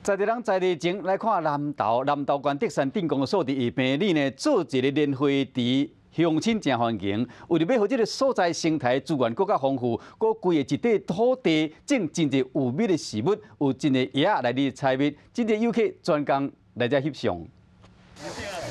在地人在地前来看南投县德山镇公所伫下平里呢，做一个莲花池，乡亲真欢迎。为了要让这个所在生态资源更加丰富，佮规个一块土地种真侪有美的事物，有真个野来哩采蜜，真侪游客专工来遮翕相。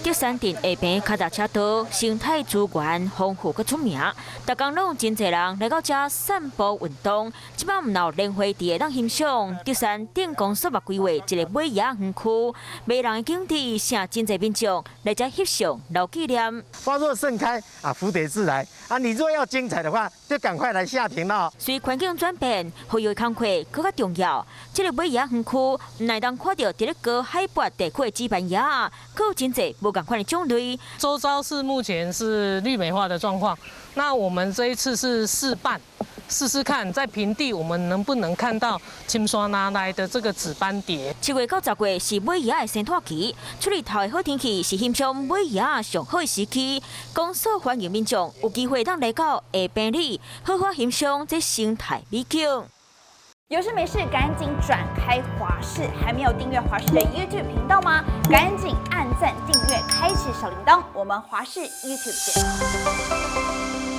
德山镇下边脚踏车道，生态资源丰富佮出名，逐工拢有真侪人来到遮散步运动。即摆唔闹莲花池当欣赏，德山镇公所嘛规划一个美野园区，迷人的景致，请真侪民众来遮翕相留纪念。花若盛开啊，蝴蝶自来啊！你若要精彩的话，就赶快来下田了。随环境转变，活跃工课更加重要。这个美野园区，唔乃当看到伫咧高海拔地区的基板野，佮有真侪无共款的种类。周遭是目前是绿美化的状况，那我们这一次是试办。 试试看，在平地我们能不能看到青山拿来的这个紫斑蝶。7月到10月是美野的生态期，出日头的好天气是欣赏美野上好的时期。公所欢迎民众有机会当来到下边里，好好欣赏这生态美景。有事没事赶紧转开华视，还没有订阅华视的 YouTube 频道吗？赶紧按赞、订阅、开启小铃铛，我们华视 YouTube 见。